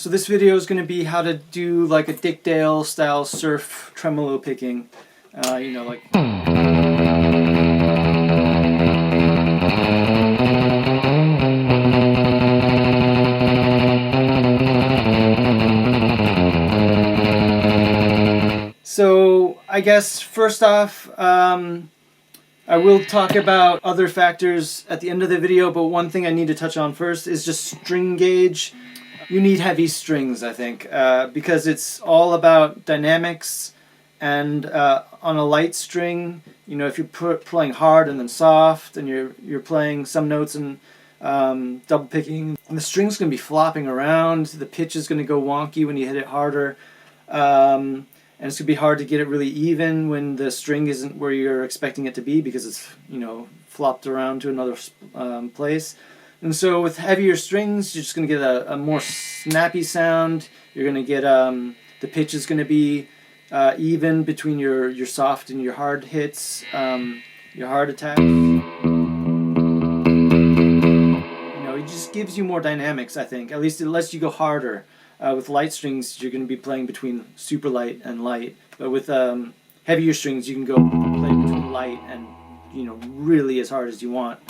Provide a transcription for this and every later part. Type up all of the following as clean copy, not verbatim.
So this video is going to be how to do like a Dick Dale style surf tremolo picking. You know, like. So I guess first off, I will talk about other factors at the end of the video, but one thing I need to touch on first is just string gauge. You need heavy strings, I think, because it's all about dynamics, and on a light string, you know, if you're playing hard and then soft, and you're playing some notes and double picking, and the string's going to be flopping around, the pitch is going to go wonky when you hit it harder, and it's going to be hard to get it really even when the string isn't where you're expecting it to be because it's, you know, flopped around to another place. And so with heavier strings, you're just going to get a more snappy sound. You're going to get, the pitch is going to be even between your soft and your hard hits, your hard attacks. You know, it just gives you more dynamics, I think. At least it lets you go harder. With light strings, you're going to be playing between super light and light. But with heavier strings, you can go play between light and, you know, really as hard as you want.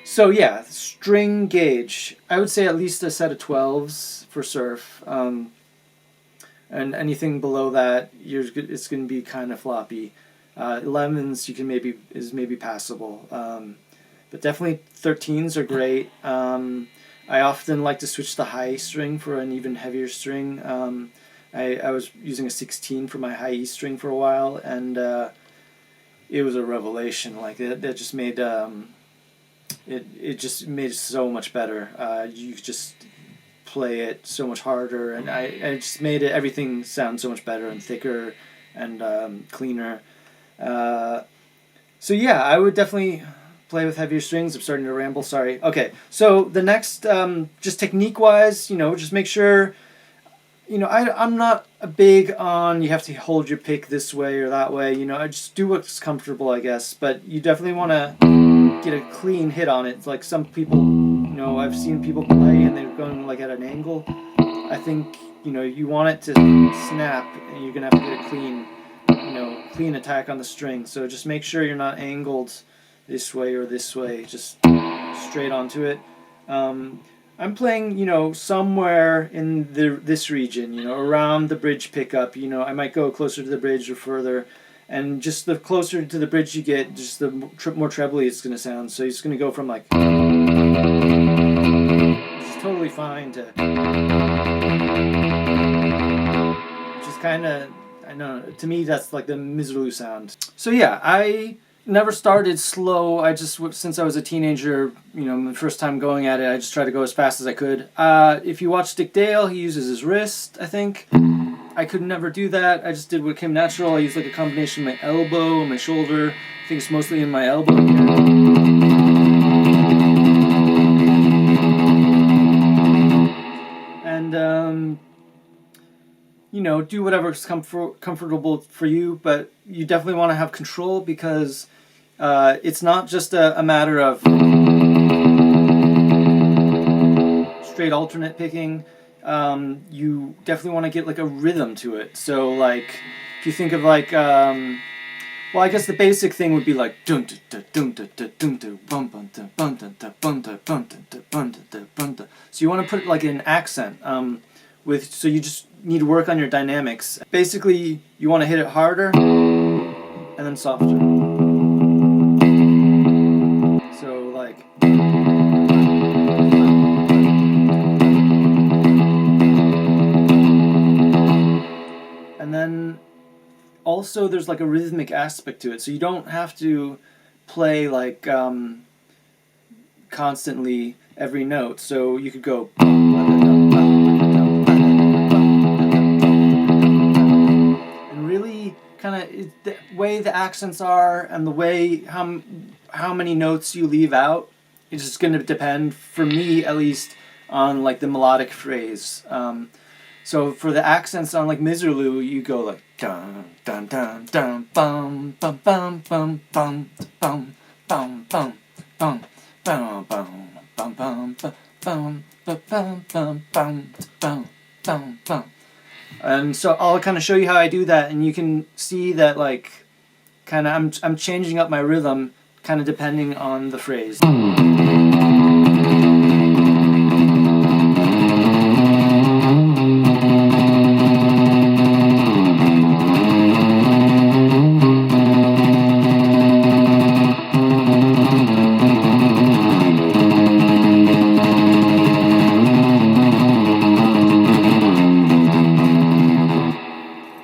So yeah, string gauge. I would say at least a set of 12s for surf. And anything below that, it's going to be kind of floppy. 11s is maybe passable. But definitely 13s are great. I often like to switch the high string for an even heavier string. I was using a 16 for my high E string for a while, and it was a revelation. Like that just made it just made it so much better. You just play it so much harder, and I just made everything sound so much better and thicker and cleaner. So yeah, I would definitely play with heavier strings. I'm starting to ramble, sorry. Okay, so the next, just technique-wise, you know, just make sure, you know, I'm not a big on you have to hold your pick this way or that way, you know, I just do what's comfortable, I guess, but you definitely want to get a clean hit on it. Like some people, you know, I've seen people play and they're going like at an angle. I think, you know, you want it to snap and you're going to have to get a clean, you know, clean attack on the string. So just make sure you're not angled this way or this way, just straight onto it. I'm playing, you know, somewhere in this region, you know, around the bridge pickup. You know, I might go closer to the bridge or further, and just the closer to the bridge you get, just the more trebly it's going to sound. So it's going to go from like, which is totally fine, to which is kind of, I know, to me that's like the Misirlou sound. So yeah, I never started slow. I just, since I was a teenager, you know, the first time going at it, I just tried to go as fast as I could. If you watch Dick Dale, he uses his wrist, I think. I could never do that. I just did what came natural. I used like a combination of my elbow and my shoulder. I think it's mostly in my elbow here. And, you know, do whatever's comfortable for you, but you definitely want to have control because it's not just a matter of straight alternate picking. You definitely want to get like a rhythm to it. So like, if you think of like, well, I guess the basic thing would be like dun da dun da da dun da bum bum da bum da da bum da bum da da bum da da bum da. So you want to put like an accent so you just need to work on your dynamics. Basically, you want to hit it harder and then softer. So like, and then also there's like a rhythmic aspect to it. So you don't have to play like constantly every note. So you could go, kind of the way the accents are and the way how many notes you leave out, it's just going to depend, for me at least, on like the melodic phrase. So for the accents on like Misirlou, you go like dun dun dun dun bum bum bum bum bum bum bum bum bum bum bum bum bum bum, ba-bum, bum, bum, bum, bum, bum. And so I'll kind of show you how I do that, and you can see that like kind of I'm changing up my rhythm kind of depending on the phrase.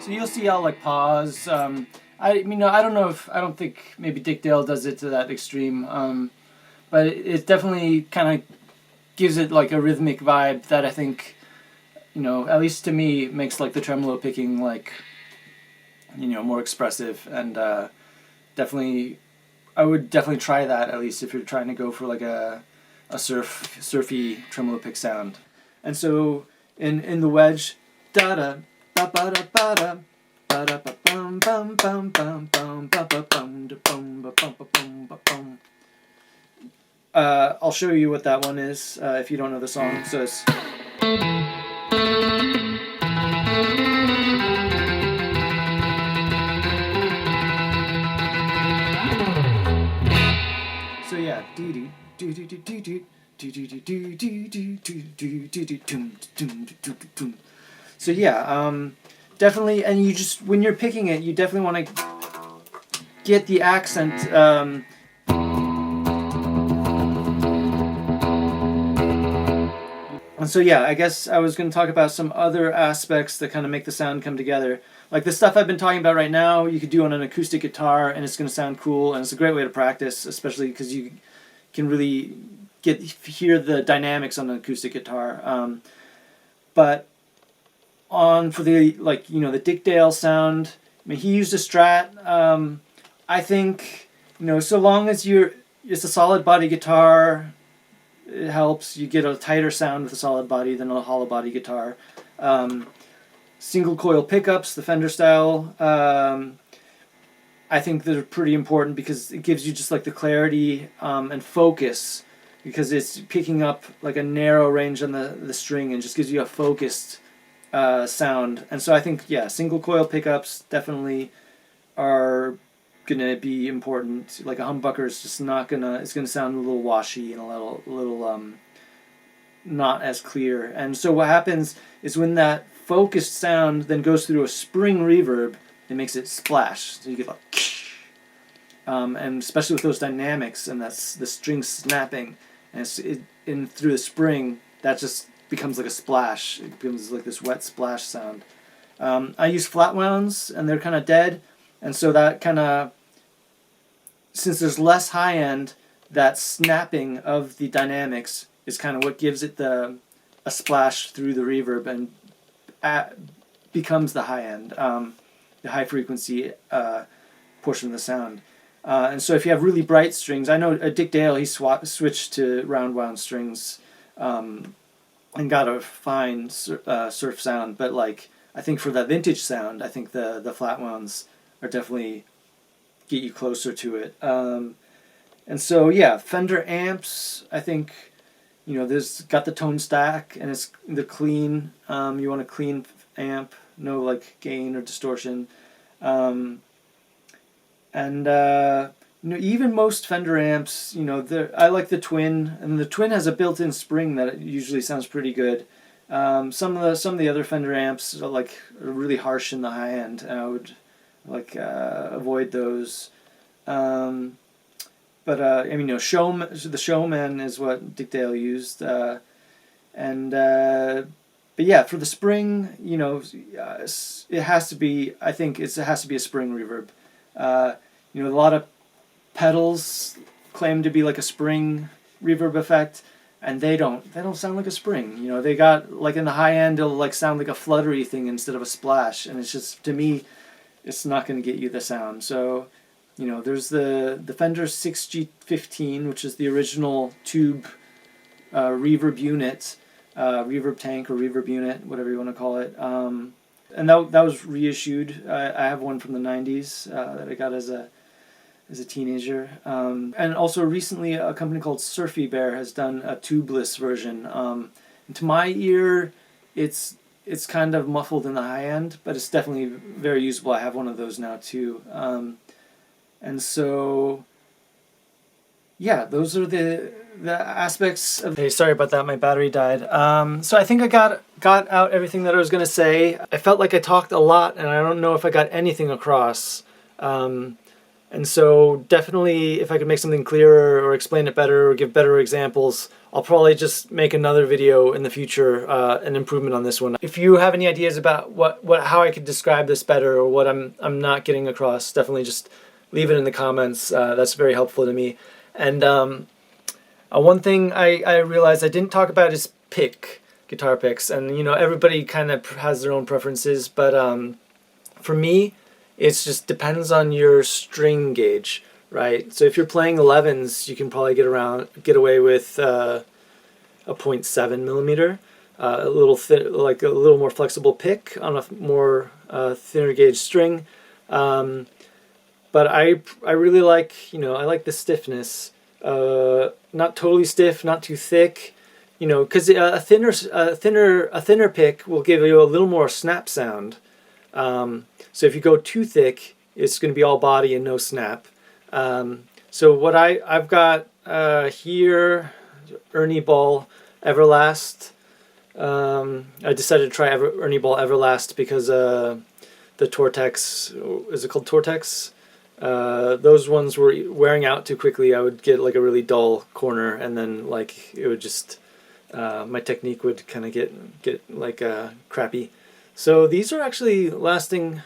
You'll see I'll like pause. I don't think maybe Dick Dale does it to that extreme, but it definitely kind of gives it like a rhythmic vibe that I think, at least to me, makes like the tremolo picking like, more expressive, and definitely, I would definitely try that at least if you're trying to go for like a surfy tremolo pick sound. And so in the wedge, da da ba ba da ba da. I'll show you what that one is if you don't know the song. So it's yeah. So yeah, definitely, and you just, when you're picking it, you definitely want to get the accent. And so yeah, I guess I was going to talk about some other aspects that kind of make the sound come together. Like the stuff I've been talking about right now, you could do on an acoustic guitar, and it's going to sound cool, and it's a great way to practice, especially because you can really hear the dynamics on an acoustic guitar. But for the the Dick Dale sound, I mean, he used a Strat. I think so long as it's a solid body guitar, it helps. You get a tighter sound with a solid body than a hollow body guitar. Single coil pickups, the Fender style, I think they're pretty important because it gives you just like the clarity and focus, because it's picking up like a narrow range on the string and just gives you a focused sound. And so I think, yeah, single coil pickups definitely are gonna be important. Like a humbucker is just it's gonna sound a little washy and a little not as clear. And so what happens is when that focused sound then goes through a spring reverb, it makes it splash. So you get like and especially with those dynamics and that's the string snapping and in through the spring, that just becomes like a splash. It becomes like this wet splash sound. I use flat wounds, and they're kind of dead, and so that kind of, since there's less high end, that snapping of the dynamics is kind of what gives it a splash through the reverb and becomes the high end, the high frequency portion of the sound. And so if you have really bright strings, I know Dick Dale, he switched to round wound strings and got a fine surf sound, but like I think for that vintage sound, I think the flat wounds are definitely get you closer to it. And so yeah, Fender amps, I think there's got the tone stack and it's the clean. You want a clean amp, no like gain or distortion. And even most Fender amps, I like the Twin, and the Twin has a built-in spring that usually sounds pretty good. Some of the other Fender amps are really harsh in the high end, and I would avoid those. But the Showman is what Dick Dale used, but yeah, for the spring, it has to be. I think it has to be a spring reverb. A lot of pedals claim to be like a spring reverb effect, and they don't sound like a spring. They got like in the high end, it'll like sound like a fluttery thing instead of a splash, and it's just, to me, it's not going to get you the sound. So, there's the Fender 6G15, which is the original tube reverb unit, reverb tank or reverb unit, whatever you want to call it. And that was reissued. I have one from the 90s that I got as as a teenager. And also recently a company called Surfy Bear has done a tubeless version. And to my ear, it's kind of muffled in the high end, but it's definitely very usable. I have one of those now too. And so, yeah, those are the aspects of... Hey, sorry about that, my battery died. So I think I got out everything that I was going to say. I felt like I talked a lot, and I don't know if I got anything across. And so definitely, if I could make something clearer or explain it better or give better examples, I'll probably just make another video in the future, an improvement on this one. If you have any ideas about how I could describe this better or what I'm not getting across, definitely just leave it in the comments. That's very helpful to me. And one thing I realized I didn't talk about is guitar picks. And you know, everybody kind of has their own preferences, but for me, it just depends on your string gauge, right? So if you're playing 11s, you can probably get away with a 0.7 millimeter, a little like a little more flexible pick on a more thinner gauge string. But I really like, you know, I like the stiffness, not totally stiff, not too thick, you know, because a thinner pick will give you a little more snap sound. So if you go too thick, it's going to be all body and no snap. So what I've got here, Ernie Ball Everlast. I decided to try Ernie Ball Everlast because the Tortex, is it called Tortex? Those ones were wearing out too quickly. I would get like a really dull corner, and then like it would just my technique would kind of get like crappy. So these are actually lasting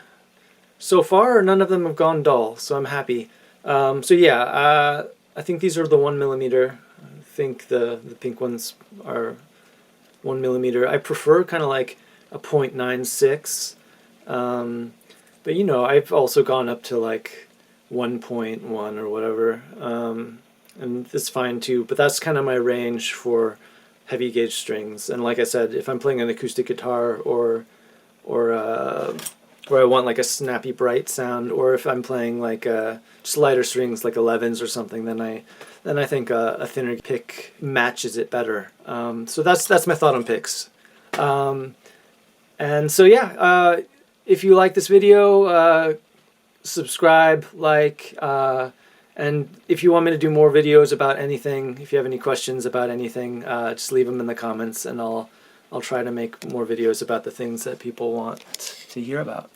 so far. None of them have gone dull, so I'm happy. So yeah, I think these are the 1 millimeter. I think the pink ones are 1 millimeter. I prefer kind of like a 0.96. But you know, I've also gone up to like 1.1 or whatever. And that's fine too, but that's kind of my range for heavy gauge strings. And like I said, if I'm playing an acoustic guitar or where I want like a snappy bright sound, or if I'm playing like just lighter strings like 11s or something, then I think a thinner pick matches it better. So that's my thought on picks. And so yeah, if you like this video, subscribe, like, and if you want me to do more videos about anything, if you have any questions about anything, just leave them in the comments, and I'll try to make more videos about the things that people want to hear about.